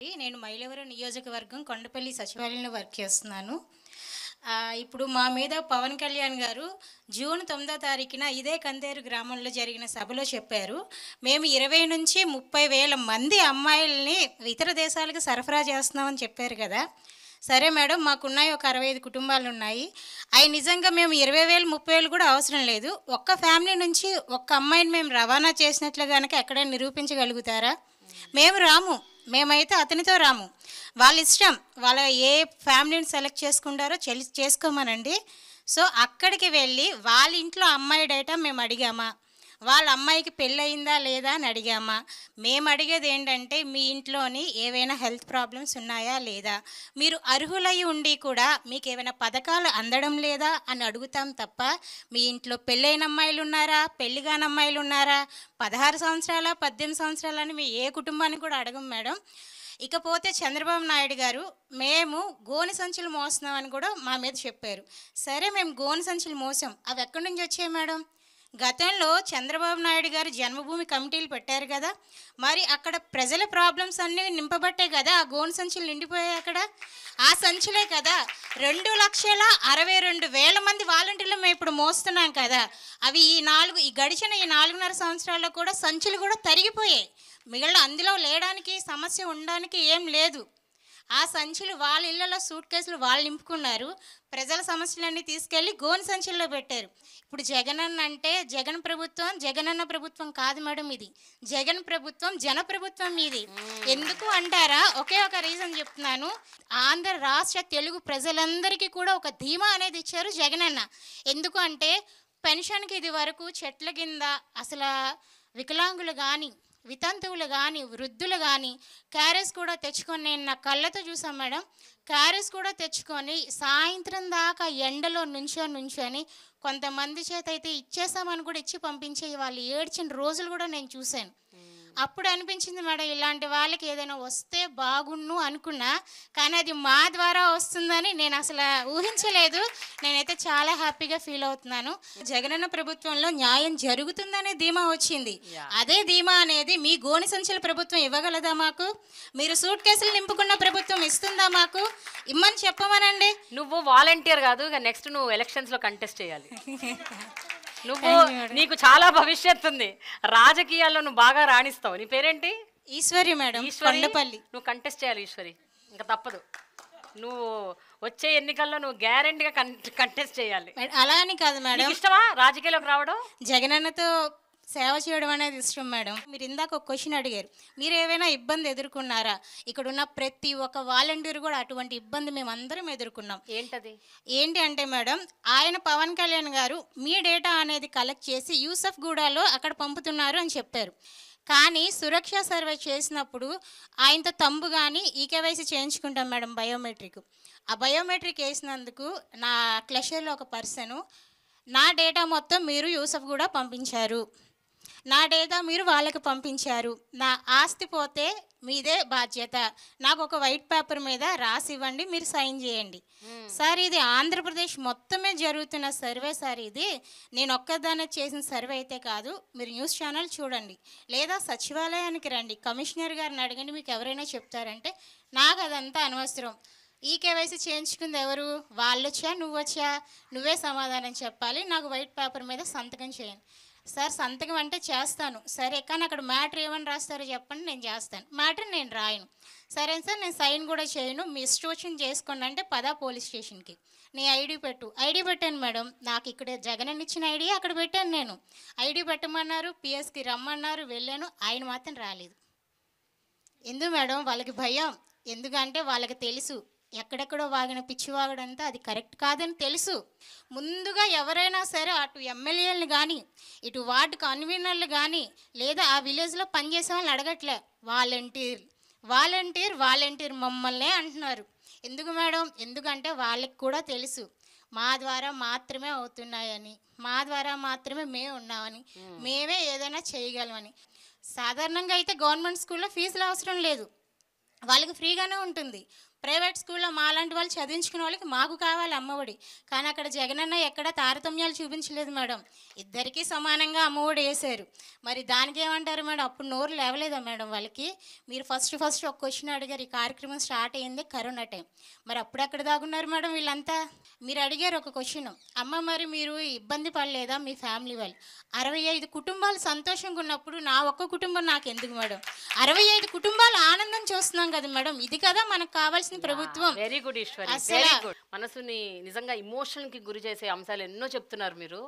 నేను మైలవరం నియోజకవర్గం కొండపల్లి సచివాలయంలో వర్క్ చేస్తున్నాను. ఇప్పుడు మా మీద పవన్ కళ్యాణ్ గారు జూన్ 9వ తారీఖున ఇదే కందేరు గ్రామంలో జరిగిన సభలో చెప్పారు. మేము 20 నుంచి 30 వేల మంది అమ్మాయిల్ని ఇతర దేశాలకు సరఫరా చేస్తున్నామని చెప్పారు కదా. సరే మేడం, మాకున్నాయి ఒక 65 కుటుంబాలు ఉన్నాయి. అవి నిజంగా మేము 20,000 30,000 కూడా అవసరం లేదు. ఒక్క ఫ్యామిలీ నుంచి ఒక్క అమ్మాయిని మేము రవాణా చేసినట్లు కనుక ఎక్కడైనా నిరూపించగలుగుతారా? మేము రాము, మేమైతే అతనితో రాము. వాళ్ళ ఇష్టం, వాళ్ళ ఏ ఫ్యామిలీని సెలెక్ట్ చేసుకుంటారో చేసుకోమనండి. సో అక్కడికి వెళ్ళి వాళ్ళ ఇంట్లో అమ్మాయి డేటా మేము అడిగామా, వాళ్ళ అమ్మాయికి పెళ్ళయిందా లేదా అని అడిగామా? మేము అడిగేది ఏంటంటే మీ ఇంట్లోని ఏవైనా హెల్త్ ప్రాబ్లమ్స్ ఉన్నాయా లేదా, మీరు అర్హులై ఉండి కూడా మీకు ఏమైనా పథకాలు అందడం లేదా అని అడుగుతాం తప్ప మీ ఇంట్లో పెళ్ళైన అమ్మాయిలు ఉన్నారా, పెళ్ళి కాని అమ్మాయిలు ఉన్నారా, 16 సంవత్సరాల 18 సంవత్సరాలని మీ ఏ కుటుంబాన్ని కూడా అడగం మేడం. ఇకపోతే చంద్రబాబు నాయుడు గారు మేము గోనె సంచులు మోస్తున్నామని కూడా మా మీద చెప్పారు. సరే, మేము గోనె సంచులు మోసాం, అవి ఎక్కడి నుంచి వచ్చాయి మేడం? గతంలో చంద్రబాబు నాయుడు గారు జన్మభూమి కమిటీలు పెట్టారు కదా, మరి అక్కడ ప్రజల ప్రాబ్లమ్స్ అన్నీ నింపబట్టే కదా ఆ గోను సంచులు నిండిపోయాయి. అక్కడ ఆ సంచులే కదా 2,62,000 మంది వాలంటీర్లు మేము ఇప్పుడు మోస్తున్నాం కదా. అవి ఈ గడిచిన 4.5 సంవత్సరాల్లో కూడా సంచులు కూడా తరిగిపోయాయి. మిగిలిన అందులో లేడానికి సమస్య ఉండడానికి ఏం లేదు. ఆ సంచులు వాళ్ళ ఇళ్లలో సూట్ కేసులు వాళ్ళు నింపుకున్నారు. ప్రజల సమస్యలన్నీ తీసుకెళ్ళి గోను సంచుల్లో పెట్టారు. ఇప్పుడు జగనన్న అంటే జగన్ ప్రభుత్వం జగనన్న ప్రభుత్వం కాదు మేడం, ఇది జగన్ ప్రభుత్వం జన ప్రభుత్వం ఇది. ఎందుకు అంటారా? ఒకే ఒక రీజన్ చెప్తున్నాను. ఆంధ్ర రాష్ట్ర తెలుగు ప్రజలందరికీ కూడా ఒక ధీమా అనేది ఇచ్చారు జగనన్న. ఎందుకు అంటే పెన్షన్కి ఇది వరకు చెట్ల కింద అసలు వికలాంగులు కానీ వితంతువులు కానీ వృద్ధులు కానీ క్యారేజ్ కూడా తెచ్చుకొని, నేను నా కళ్ళతో చూసాను మేడం, క్యారేజ్ కూడా తెచ్చుకొని సాయంత్రం దాకా ఎండలో నుంచొని కొంతమంది చేత అయితే ఇచ్చేసామని కూడా ఇచ్చి పంపించే వాళ్ళు ఏడ్చిన రోజులు కూడా నేను చూశాను. అప్పుడు అనిపించింది మేడం, ఇలాంటి వాళ్ళకి ఏదైనా వస్తే బాగుండు అనుకున్నా, కానీ అది మా ద్వారా వస్తుందని నేను అసలు ఊహించలేదు. నేనైతే చాలా హ్యాపీగా ఫీల్ అవుతున్నాను. జగనన్న ప్రభుత్వంలో న్యాయం జరుగుతుందనే ధీమా వచ్చింది. అదే ధీమా అనేది మీ గోని సంచుల ప్రభుత్వం ఇవ్వగలదా మాకు? మీరు సూట్ కేసులు నింపుకున్న ప్రభుత్వం ఇస్తుందా మాకు? ఇమ్మని చెప్పమనండి. నువ్వు వాలంటీర్ కాదు, నెక్స్ట్ నువ్వు ఎలక్షన్స్లో కంటెస్ట్ చేయాలి. నువ్వు నీకు చాలా భవిష్యత్తు ఉంది, రాజకీయాల్లో నువ్వు బాగా రాణిస్తావు. నీ పేరేంటి? ఈశ్వరి మేడం, కొండపల్లి. నువ్వు కంటెస్ట్ చేయాలి ఈశ్వరి, ఇంకా తప్పదు. నువ్వు వచ్చే ఎన్నికల్లో నువ్వు గ్యారెంటీగా కంటెస్ట్ చేయాలి. అలా అని కాదు మేడం, ఇష్టమా రాజకీయాల్లోకి రావడం? జగనన్నతో సేవ చేయడం అనేది ఇష్టం మేడం. మీరు ఇందాక ఒక క్వశ్చన్ అడిగారు, మీరు ఏమైనా ఇబ్బంది ఎదుర్కొన్నారా? ఇక్కడ ఉన్న ప్రతి ఒక్క వాలంటీర్ కూడా అటువంటి ఇబ్బంది మేము అందరం ఎదుర్కొన్నాం. ఏంటి అంటే మేడం, ఆయన పవన్ కళ్యాణ్ గారు మీ డేటా అనేది కలెక్ట్ చేసి యూసఫ్ గూడాలో అక్కడ పంపుతున్నారు అని చెప్పారు. కానీ సురక్ష సర్వే చేసినప్పుడు ఆయనతో తంబు కానీ ఈకేవైసీ చేయించుకుంటాం మేడం, బయోమెట్రిక్. ఆ బయోమెట్రిక్ వేసినందుకు నా క్లషర్లో ఒక పర్సను నా డేటా మొత్తం మీరు యూసఫ్ కూడా పంపించారు, నా డేటా మీరు వాళ్ళకి పంపించారు, నా ఆస్తి పోతే మీదే బాధ్యత, నాకు ఒక వైట్ పేపర్ మీద రాసి ఇవ్వండి, మీరు సైన్ చేయండి. సార్, ఇది ఆంధ్రప్రదేశ్ మొత్తమే జరుగుతున్న సర్వే సార్. ఇది నేను ఒక్కదానే చేసిన సర్వే అయితే కాదు. మీరు న్యూస్ ఛానల్ చూడండి, లేదా సచివాలయానికి రండి, కమిషనర్ గారిని అడగండి, మీకు ఎవరైనా చెప్తారంటే. నాకు అదంతా అనవసరం. ఈ కేవైసీ చేయించుకుంది ఎవరు? వాళ్ళొచ్చా నువ్వొచ్చా? నువ్వే సమాధానం చెప్పాలి. నాకు వైట్ పేపర్ మీద సంతకం చేయండి. సార్, సంతకం అంటే చేస్తాను, సరే, కానీ అక్కడ మ్యాటర్ ఏమని రాస్తారో చెప్పండి, నేను చేస్తాను. మ్యాటర్ నేను రాయను. సరే సార్, నేను సైన్ కూడా చేయను, మీ ఇష్టం చేసుకోండి అంటే పదా పోలీస్ స్టేషన్కి, నీ ఐడి పెట్టు. ఐడి పెట్టాను మేడం, నాకు ఇక్కడ జగన్ ఇచ్చిన ఐడి అక్కడ పెట్టాను. నేను ఐడి పెట్టమన్నారు, పిఎస్కి రమ్మన్నారు, వెళ్ళాను, ఆయన మాత్రం రాలేదు. ఎందుకు మేడం? వాళ్ళకి భయం. ఎందుకంటే వాళ్ళకి తెలుసు ఎక్కడెక్కడో వాగిన పిచ్చివాగడంతా అది కరెక్ట్ కాదని తెలుసు. ముందుగా ఎవరైనా సరే అటు ఎమ్మెల్యేలను కానీ ఇటు వార్డు కన్వీనర్లు కానీ లేదా ఆ విలేజ్లో పనిచేసే వాళ్ళని అడగట్లే, వాలంటీర్ మమ్మల్నే అంటున్నారు. ఎందుకు మేడం? ఎందుకంటే వాళ్ళకి కూడా తెలుసు మా ద్వారా మాత్రమే అవుతున్నాయని, మా ద్వారా మాత్రమే మేము ఉన్నామని, మేమే ఏదైనా చేయగలమని. సాధారణంగా అయితే గవర్నమెంట్ స్కూల్లో ఫీజులు అవసరం లేదు, వాళ్ళకి ఫ్రీగానే ఉంటుంది. ప్రైవేట్ స్కూల్లో మాలాంటి వాళ్ళు చదివించుకునే వాళ్ళకి మాకు కావాలి అమ్మఒడి. కానీ అక్కడ జగనన్న ఎక్కడ తారతమ్యాలు చూపించలేదు మేడం, ఇద్దరికీ సమానంగా అమ్మఒడి వేశారు. మరి దానికి ఏమంటారు మేడం? అప్పుడు నోరు లేవలేదా మేడం వాళ్ళకి? మీరు ఫస్ట్ ఒక క్వశ్చన్ అడిగారు, ఈ కార్యక్రమం స్టార్ట్ అయ్యింది కరోనా టైం, మరి అప్పుడు ఎక్కడ దాగున్నారు మేడం వీళ్ళంతా? మీరు అడిగారు ఒక క్వశ్చన్, అమ్మ మరి మీరు ఇబ్బంది పడలేదా మీ ఫ్యామిలీ వాళ్ళు? 65 కుటుంబాలు సంతోషంగా ఉన్నప్పుడు నా ఒక్క కుటుంబం నాకు ఎందుకు మేడం? 65 కుటుంబాలు ఆనందం చూస్తున్నాం కదా మేడం, ఇది కదా మనకు కావాల్సిన ప్రభుత్వం. వెరీ గుడ్ ఈశ్వరి, అసలు వెరీ గుడ్. మనసుని నిజంగా ఇమోషన్ కి గురి చేసే అంశాలు ఎన్నో చెప్తున్నారు మీరు.